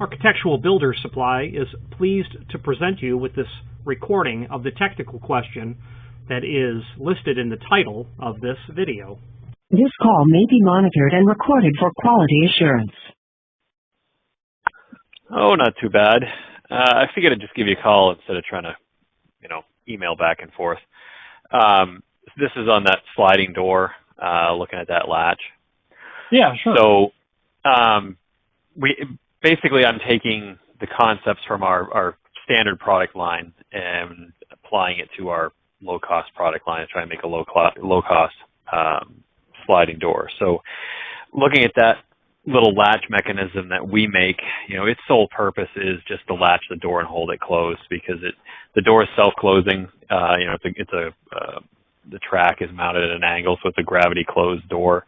Architectural Builder Supply is pleased to present you with this recording of the technical question that is listed in the title of this video. This call may be monitored and recorded for quality assurance. Oh, not too bad. I figured I'd just give you a call instead of trying to, email back and forth. This is on that sliding door, looking at that latch. Yeah, sure. So, I'm taking the concepts from our standard product line and applying it to our low-cost product line to try and make a low-cost sliding door. So, looking at that little latch mechanism that we make, its sole purpose is just to latch the door and hold it closed because the door is self-closing. The track is mounted at an angle, so it's a gravity closed door.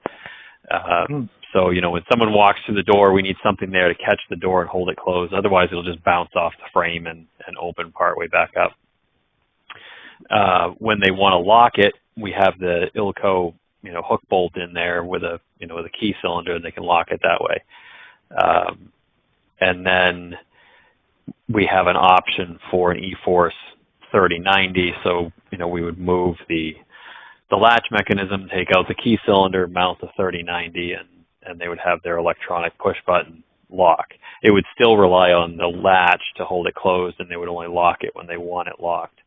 So, when someone walks through the door, we need something there to catch the door and hold it closed. Otherwise, it'll just bounce off the frame and open partway back up. When they want to lock it, we have the Ilco, hook bolt in there with a key cylinder, and they can lock it that way. And then we have an option for an E-Force 3090. So, we would move the latch mechanism, take out the key cylinder, mount the 3090, and they would have their electronic push button lock. It would still rely on the latch to hold it closed, and they would only lock it when they want it locked.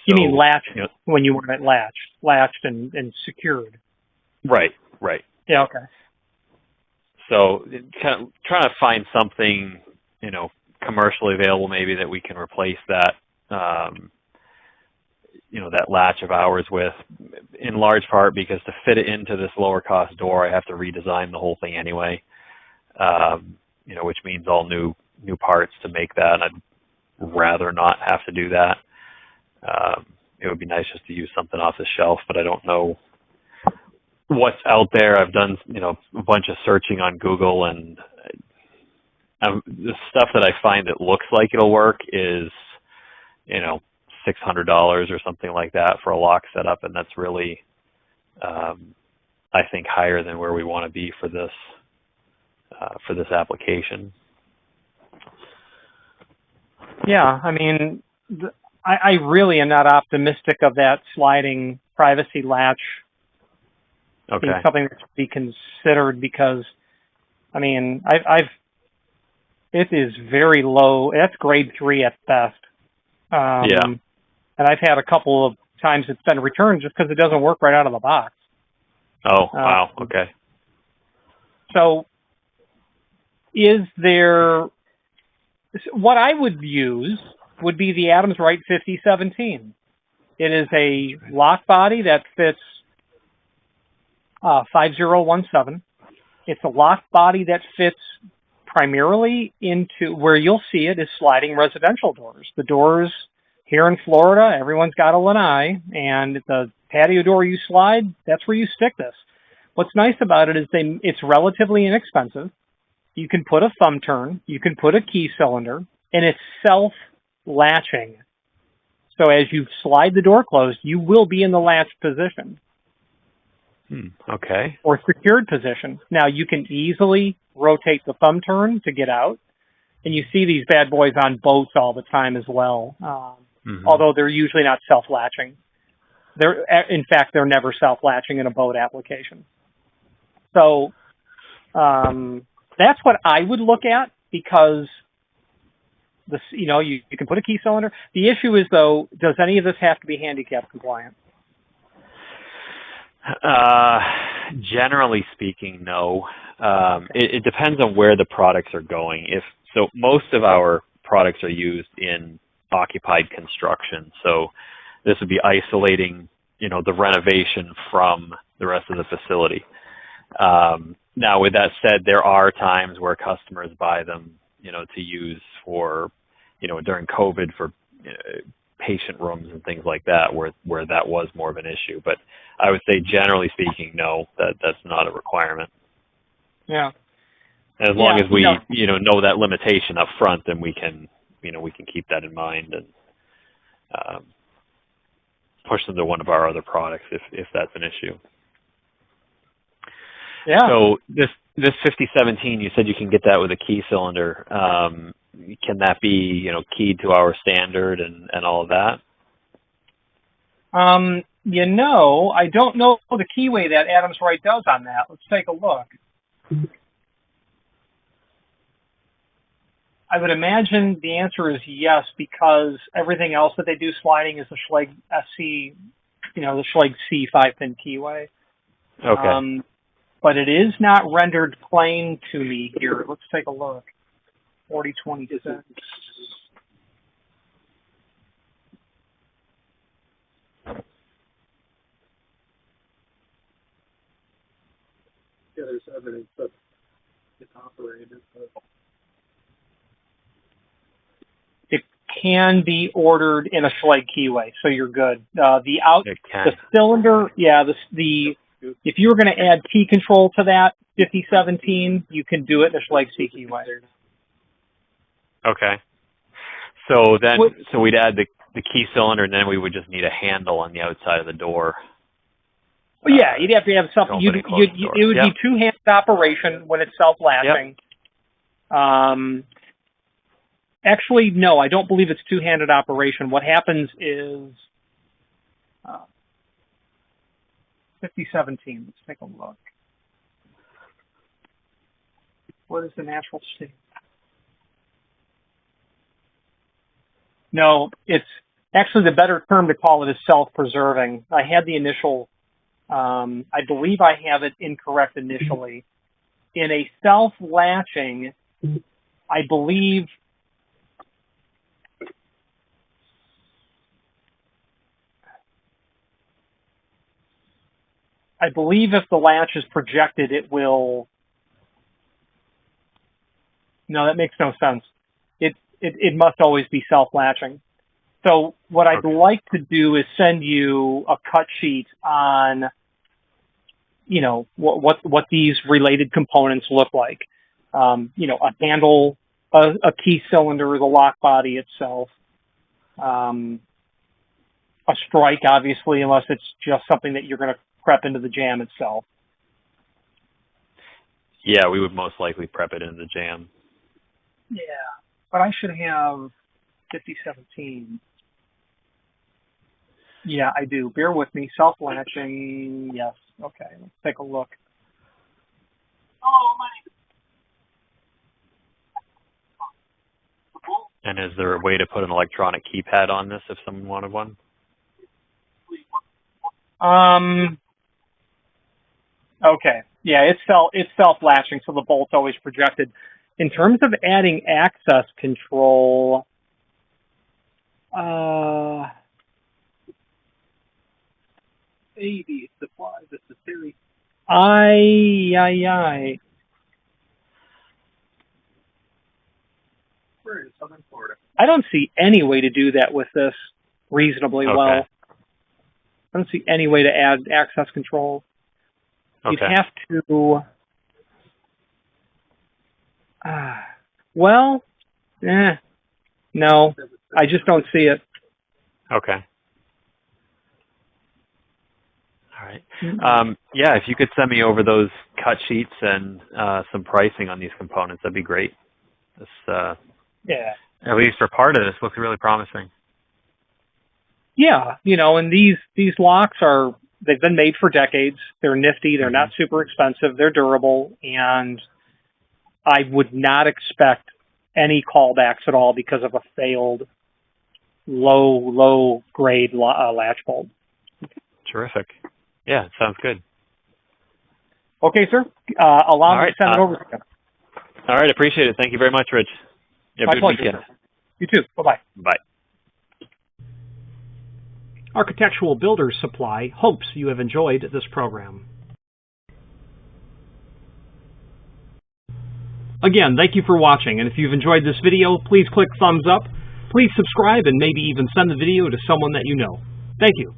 You mean latched when you want it latched and secured. Right. Yeah, okay. So kind of trying to find something, commercially available maybe that we can replace that, that latch of ours with, in large part because to fit it into this lower cost door, I have to redesign the whole thing anyway, which means all new parts to make that. And I'd rather not have to do that. It would be nice just to use something off the shelf, but I don't know what's out there. I've done, a bunch of searching on Google, and the stuff that I find that looks like it'll work is, $600 or something like that for a lock setup, and that's really, I think, higher than where we want to be for this application. Yeah, I mean, I really am not optimistic of that sliding privacy latch being something that should be considered because, it is very low. That's grade 3 at best. And I've had a couple of times it's been returned just because it doesn't work right out of the box. Oh, wow. Okay. So what I would use would be the Adams Wright 5017. It is a lock body that fits 5017. It's a lock body that fits primarily into where you'll see it is sliding residential doors. The doors here in Florida, everyone's got a lanai, and the patio door you slide, that's where you stick this. What's nice about it is it's relatively inexpensive. You can put a thumb turn, you can put a key cylinder, and it's self-latching. So as you slide the door closed, you will be in the latched position. Okay. Or secured position. Now, you can easily rotate the thumb turn to get out, and you see these bad boys on boats all the time as well, although they're usually not self-latching. In fact, they're never self-latching in a boat application. So that's what I would look at because you can put a key cylinder. The issue is, though, does any of this have to be handicap compliant? Generally speaking, no. It depends on where the products are going. So most of our products are used in occupied construction. So this would be isolating, the renovation from the rest of the facility. Now, with that said, there are times where customers buy them, to use for, during COVID for patient rooms and things like that, where that was more of an issue. But I would say, generally speaking, no, that's not a requirement. Yeah. As long as we, know that limitation up front, then we can keep that in mind and push them to one of our other products if that's an issue. Yeah. So this 5017, you said you can get that with a key cylinder. Can that be, keyed to our standard and all of that? I don't know the keyway that Adams Wright does on that. Let's take a look. I would imagine the answer is yes, because everything else that they do sliding is the Schlage SC, the Schlage C 5-pin keyway. Okay. But it is not rendered plain to me here. Let's take a look. 4026. Yeah, there's evidence that it's operated. It can be ordered in a Schlage keyway, so you're good. The cylinder, if you were going to add key control to that 5017, you can do it in a Schlage C keyway. Okay. So we'd add the key cylinder, and then we would just need a handle on the outside of the door. Well, yeah, you'd have to have something. It would be two-handed operation when it's self-latching. Yep. Actually, no, I don't believe it's two-handed operation. What happens is 5017. Let's take a look. What is the natural state? No, it's actually the better term to call it is self-preserving. I had the initial, I believe I have it incorrect initially. In a self-latching, I believe if the latch is projected, it will. No, that makes no sense. It must always be self-latching. So what I'd like to do is send you a cut sheet on, what these related components look like. A handle, a key cylinder, the lock body itself, a strike, obviously, unless it's just something that you're going to prep into the jam itself. Yeah, we would most likely prep it into the jam. Yeah, but I should have 5017. Yeah, I do. Bear with me. Self-latching, yes. Okay, let's take a look. And is there a way to put an electronic keypad on this if someone wanted one? Okay. Yeah, it's self-latching, so the bolt's always projected. In terms of adding access control, AED supplies, it's a series. We're in Southern Florida. I don't see any way to do that with this reasonably well. I don't see any way to add access control. Okay. You'd have to. No, I just don't see it. Okay. All right. Yeah, if you could send me over those cut sheets and some pricing on these components, that'd be great. This, at least for part of this, looks really promising. Yeah, and these locks they've been made for decades. They're nifty. They're not super expensive. They're durable, and I would not expect any callbacks at all because of a failed low grade latch bolt. Terrific. Yeah, sounds good. Okay, sir. Allow me to send it over to you. All right, appreciate it. Thank you very much, Rich. Have a good weekend. Sir. You too. Bye-bye. Bye. Architectural Builders Supply hopes you have enjoyed this program. Again, thank you for watching, and if you've enjoyed this video, please click thumbs up, please subscribe, and maybe even send the video to someone that you know. Thank you.